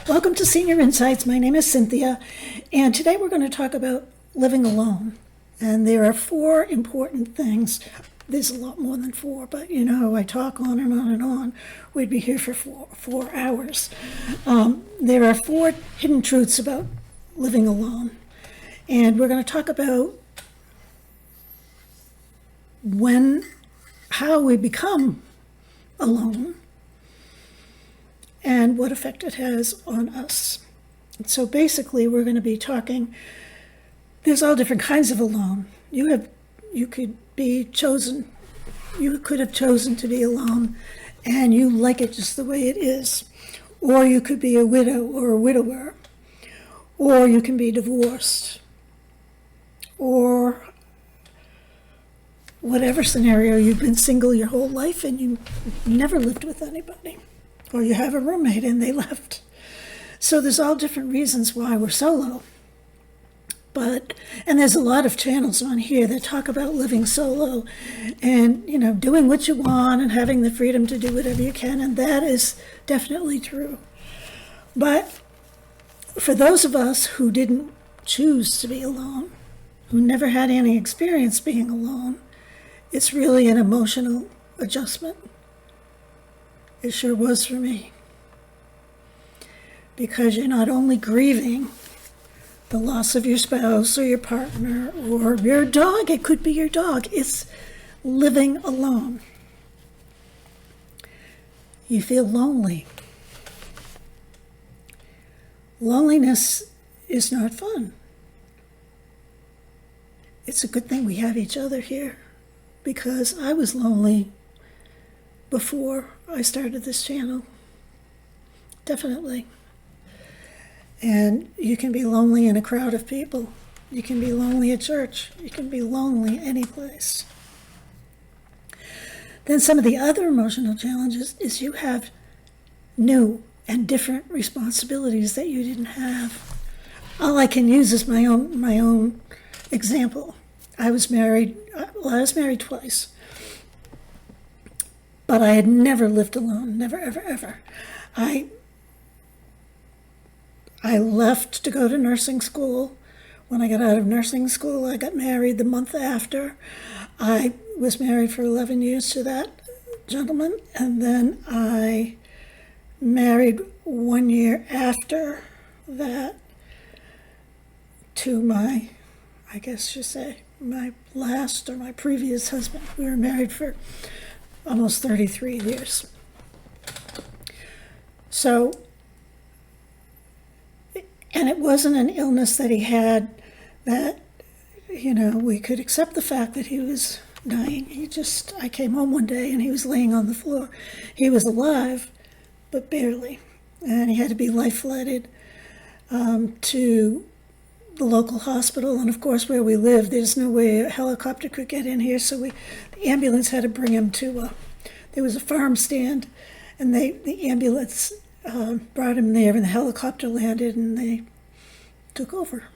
Welcome to Senior Insights. My name is Cynthia, and today we're going to talk about living alone. And there are four important things. There's a lot more than four, but you know, I talk on and on and on. We'd be here for four hours. There are four hidden truths about living alone. And we're going to talk about how we become alone, and what effect it has on us. So basically, we're going to be talking, there's all different kinds of alone. You could have chosen to be alone, and you like it just the way it is. Or you could be a widow or a widower. Or you can be divorced. Or whatever scenario, you've been single your whole life and you never lived with anybody. Or you have a roommate and they left. So there's all different reasons why we're solo. And there's a lot of channels on here that talk about living solo and, you know, doing what you want and having the freedom to do whatever you can. And that is definitely true. But for those of us who didn't choose to be alone, who never had any experience being alone, it's really an emotional adjustment. It sure was for me. Because you're not only grieving the loss of your spouse or your partner or your dog, it could be your dog, it's living alone. You feel lonely. Loneliness is not fun. It's a good thing we have each other here, because I was lonely before I started this channel. Definitely. And you can be lonely in a crowd of people. You can be lonely at church. You can be lonely any place. Then some of the other emotional challenges is you have new and different responsibilities that you didn't have. All I can use is my own example. I was married twice. But I had never lived alone, never, ever, ever. I left to go to nursing school. When I got out of nursing school, I got married the month after. I was married for 11 years to that gentleman, and then I married 1 year after that to my last or my previous husband. We were married for almost 33 years. So, and it wasn't an illness that he had that, you know, we could accept the fact that he was dying. I came home one day and he was laying on the floor. He was alive, but barely. And he had to be life-flighted to the local hospital. And of course, where we live, there's no way a helicopter could get in here, so the ambulance had to bring him to there was a farm stand, and the ambulance brought him there, and the helicopter landed, and they took over.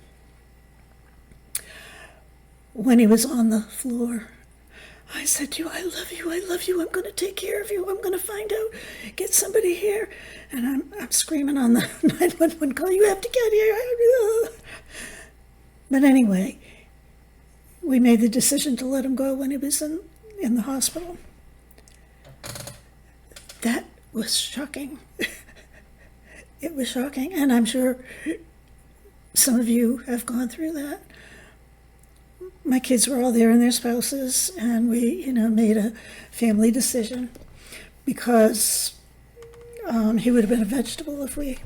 When he was on the floor, I said to you, I love you, I'm going to take care of you, I'm going to find out, get somebody here. And I'm screaming on the 911 call, you have to get here. But anyway, we made the decision to let him go when he was in the hospital. That was shocking. It was shocking, and I'm sure some of you have gone through that. My kids were all there and their spouses, and we, made a family decision because he would have been a vegetable if we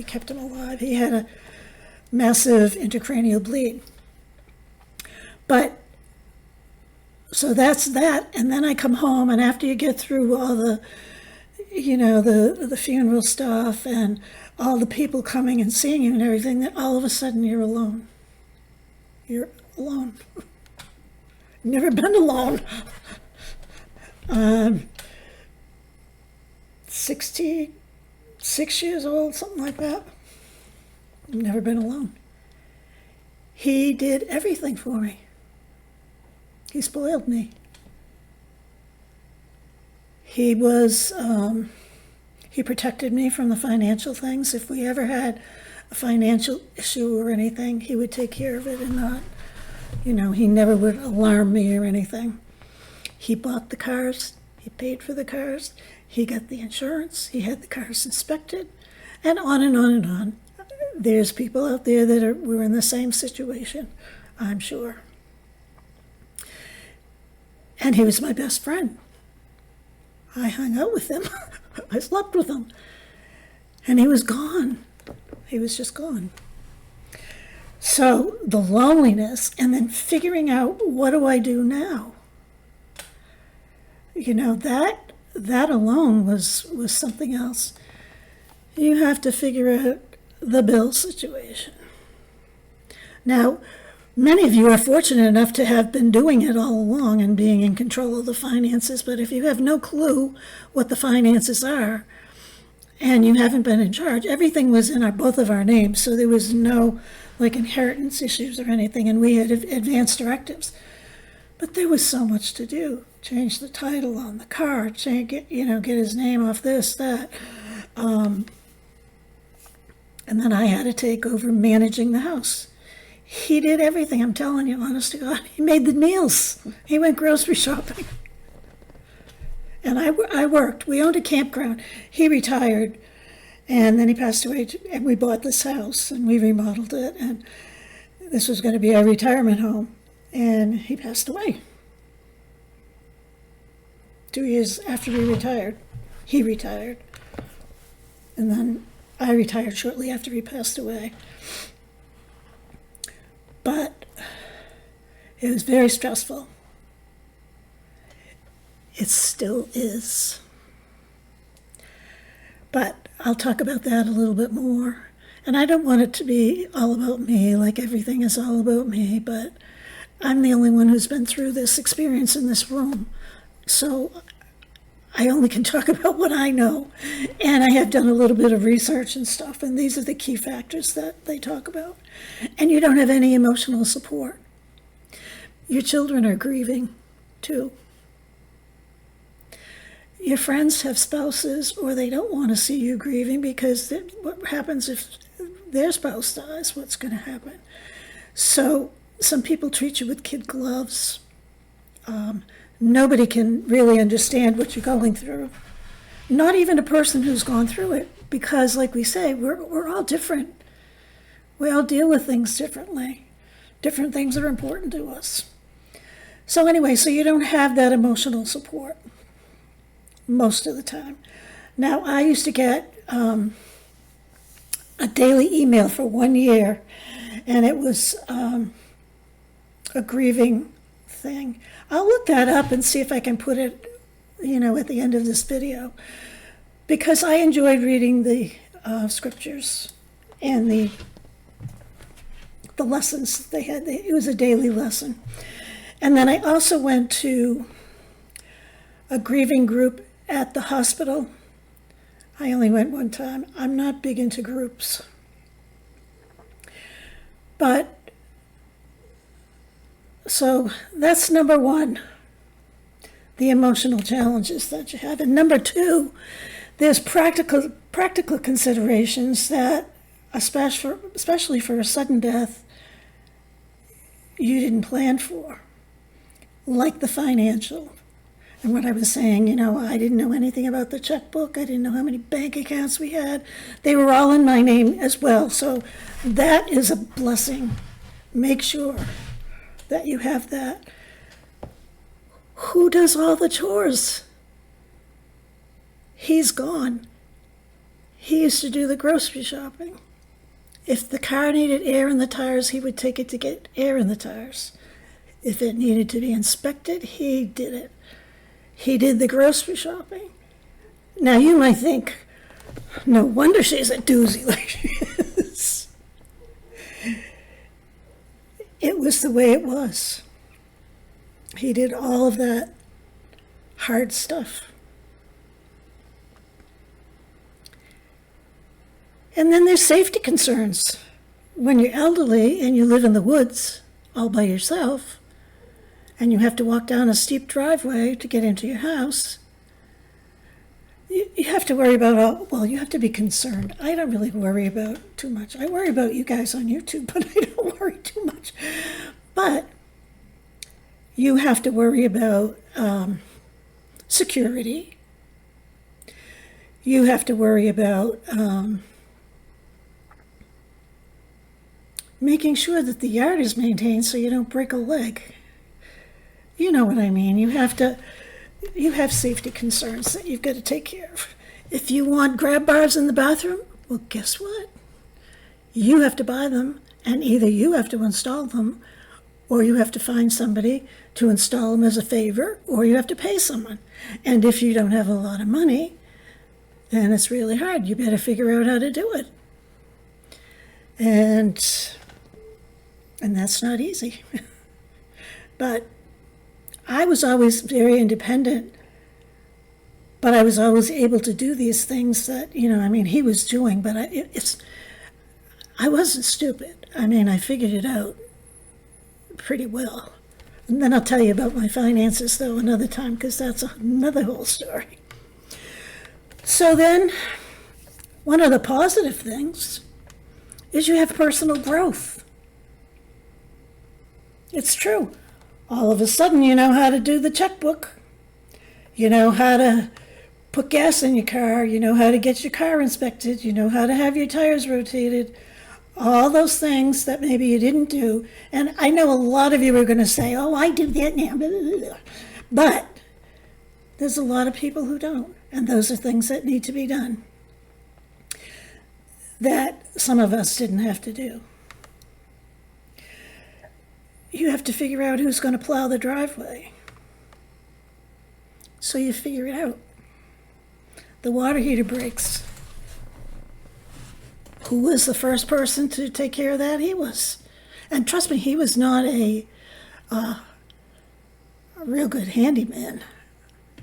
kept him alive. He had a massive intracranial bleed. But so that's that, and then I come home, and after you get through all the funeral stuff and all the people coming and seeing you and everything, then all of a sudden you're alone. You're alone. Never been alone. 66 years old, something like that. Never been alone. He did everything for me. He spoiled me. He He protected me from the financial things. If we ever had a financial issue or anything, he would take care of it and not, he never would alarm me or anything. He bought the cars. He paid for the cars. He got the insurance. He had the cars inspected, and on and on and on. There's people out there that were in the same situation, I'm sure. And he was my best friend. I hung out with him. I slept with him. And he was gone. He was just gone. So the loneliness, and then figuring out, what do I do now? That alone was something else. You have to figure out the bill situation. Now, many of you are fortunate enough to have been doing it all along and being in control of the finances, but if you have no clue what the finances are and you haven't been in charge, everything was in both of our names, so there was no inheritance issues or anything, and we had advanced directives. But there was so much to do. Change the title on the car, get his name off this, that. And then I had to take over managing the house. He did everything, I'm telling you, honest to God. He made the meals. He went grocery shopping. And I worked. We owned a campground. He retired, and then he passed away, and we bought this house, and we remodeled it, and this was going to be our retirement home. And he passed away. 2 years after we retired, he retired. And then I retired shortly after he passed away. But it was very stressful. It still is. But I'll talk about that a little bit more. And I don't want it to be all about me, like everything is all about me, but I'm the only one who's been through this experience in this room. So I only can talk about what I know. And I have done a little bit of research and stuff, and these are the key factors that they talk about. And you don't have any emotional support. Your children are grieving, too. Your friends have spouses, or they don't want to see you grieving, because what happens if their spouse dies? What's going to happen? So some people treat you with kid gloves. Nobody can really understand what you're going through. Not even a person who's gone through it, because like we say, we're all different. We all deal with things differently. Different things are important to us. So anyway, so you don't have that emotional support most of the time. Now, I used to get a daily email for 1 year, and it was a grieving thing. I'll look that up and see if I can put it, at the end of this video, because I enjoyed reading the scriptures and the lessons they had. It was a daily lesson. And then I also went to a grieving group at the hospital. I only went one time. I'm not big into groups. But, so that's number one, the emotional challenges that you have. And number two, there's practical considerations that, especially for a sudden death, you didn't plan for, like the financial. And what I was saying, I didn't know anything about the checkbook. I didn't know how many bank accounts we had. They were all in my name as well. So that is a blessing. Make sure that you have that. Who does all the chores? He's gone. He used to do the grocery shopping. If the car needed air in the tires, he would take it to get air in the tires. If it needed to be inspected, he did it. He did the grocery shopping. Now, you might think, no wonder she's a doozy like she is. It was the way it was. He did all of that hard stuff. And then there's safety concerns. When you're elderly and you live in the woods all by yourself, and you have to walk down a steep driveway to get into your house, you have to worry about all, well, you have to be concerned. I don't really worry about too much. I worry about you guys on YouTube, but I don't worry too much. But you have to worry about security. You have to worry about making sure that the yard is maintained so you don't break a leg. You know what I mean. You have safety concerns that you've got to take care of. If you want grab bars in the bathroom, well, guess what? You have to buy them, and either you have to install them, or you have to find somebody to install them as a favor, or you have to pay someone. And if you don't have a lot of money, then it's really hard. You better figure out how to do it. And that's not easy. But I was always very independent, but I was always able to do these things that, he was doing, but I wasn't stupid. I figured it out pretty well. And then I'll tell you about my finances, though, another time, because that's another whole story. So then, one of the positive things is you have personal growth. It's true. All of a sudden, you know how to do the checkbook. You know how to put gas in your car. You know how to get your car inspected. You know how to have your tires rotated. All those things that maybe you didn't do. And I know a lot of you are going to say, oh, I do that now. But there's a lot of people who don't. And those are things that need to be done that some of us didn't have to do. You have to figure out who's going to plow the driveway. So you figure it out. The water heater breaks. Who was the first person to take care of that? He was. And trust me, he was not a real good handyman.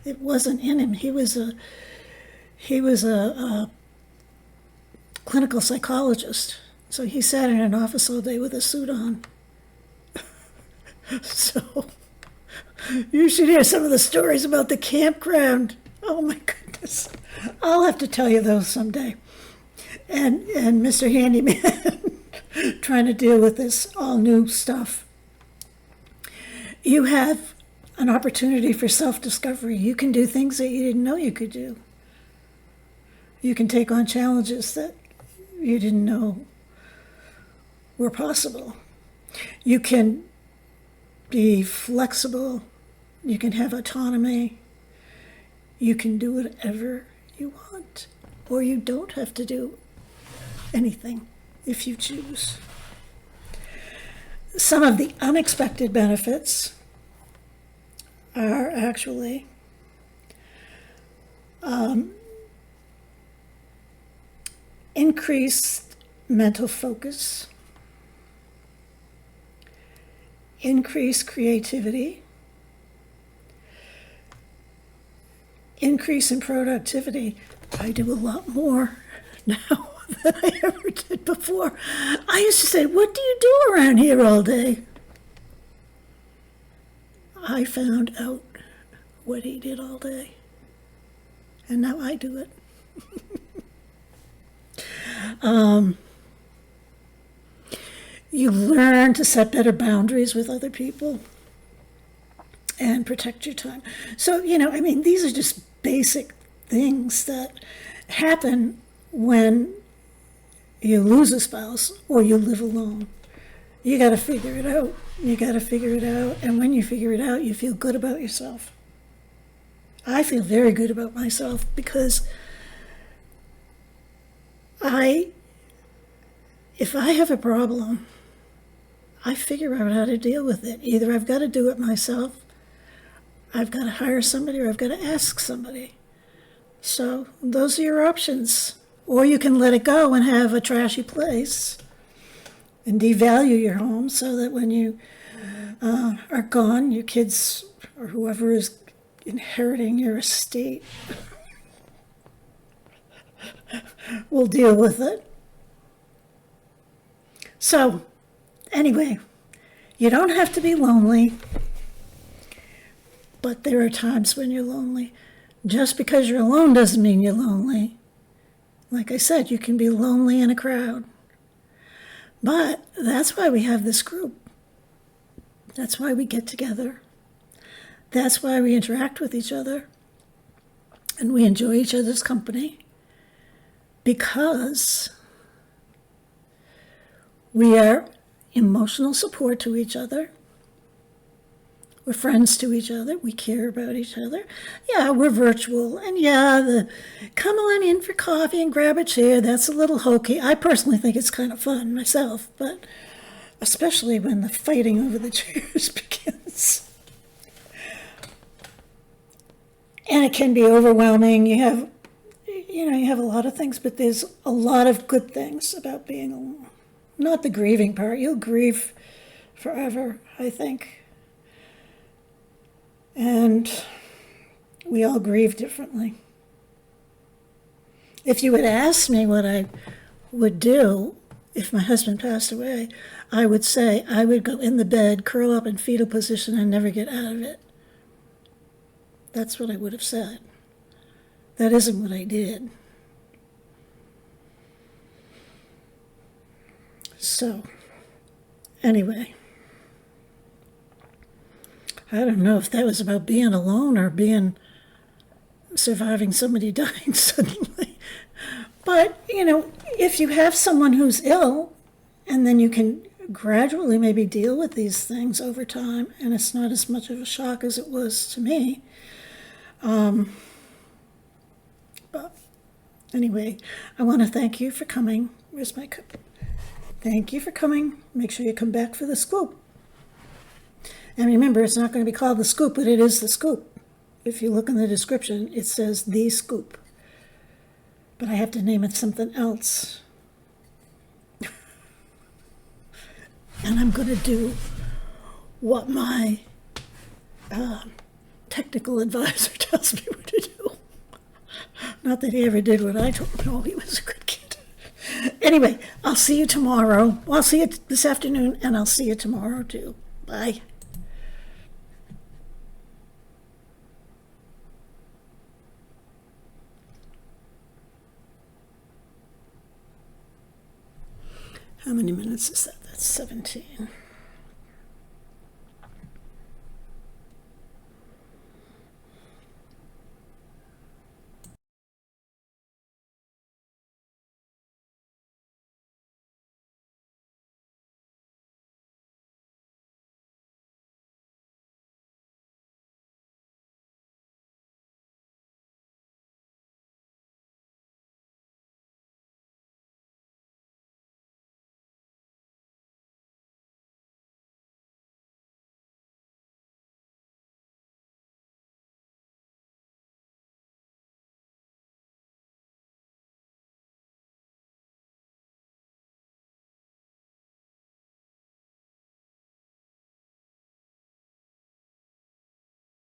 It wasn't in him. He was a clinical psychologist. So he sat in an office all day with a suit on. So you should hear some of the stories about the campground. Oh my goodness. I'll have to tell you those someday. And Mr. Handyman trying to deal with this all new stuff. You have an opportunity for self-discovery. You can do things that you didn't know you could do. You can take on challenges that you didn't know were possible. You can be flexible. You can have autonomy. You can do whatever you want, or you don't have to do anything if you choose. Some of the unexpected benefits are actually increased mental focus, increased creativity, increase in productivity. I do a lot more now than I ever did before. I used to say, what do you do around here all day? I found out what he did all day, and now I do it. You learn to set better boundaries with other people and protect your time. So, these are just basic things that happen when you lose a spouse or you live alone. You got to figure it out. You got to figure it out. And when you figure it out, you feel good about yourself. I feel very good about myself because if I have a problem, I figure out how to deal with it. Either I've got to do it myself, I've got to hire somebody, or I've got to ask somebody. So those are your options. Or you can let it go and have a trashy place and devalue your home so that when you are gone, your kids or whoever is inheriting your estate will deal with it. So anyway, you don't have to be lonely, but there are times when you're lonely. Just because you're alone doesn't mean you're lonely. Like I said, you can be lonely in a crowd. But that's why we have this group. That's why we get together. That's why we interact with each other. And we enjoy each other's company. Because we are emotional support to each other. We're friends to each other. We care about each other. Yeah, we're virtual. And yeah, the come on in for coffee and grab a chair, that's a little hokey. I personally think it's kind of fun myself, but especially when the fighting over the chairs begins. And it can be overwhelming. You have a lot of things, but there's a lot of good things about being alone. Not the grieving part. You'll grieve forever, I think. And we all grieve differently. If you had asked me what I would do if my husband passed away, I would say I would go in the bed, curl up in fetal position, and never get out of it. That's what I would have said. That isn't what I did. So, anyway. I don't know if that was about being alone or surviving somebody dying suddenly. But, if you have someone who's ill, and then you can gradually maybe deal with these things over time, and it's not as much of a shock as it was to me. But anyway, I want to thank you for coming. Where's my cup? Thank you for coming. Make sure you come back for the scoop. And remember, it's not going to be called The Scoop, but it is The Scoop. If you look in the description, it says The Scoop. But I have to name it something else. And I'm going to do what my technical advisor tells me what to do. Not that he ever did what I told him. No, he was a good kid. Anyway, I'll see you tomorrow. Well, I'll see you this afternoon, and I'll see you tomorrow, too. Bye. How many minutes is that? That's 17.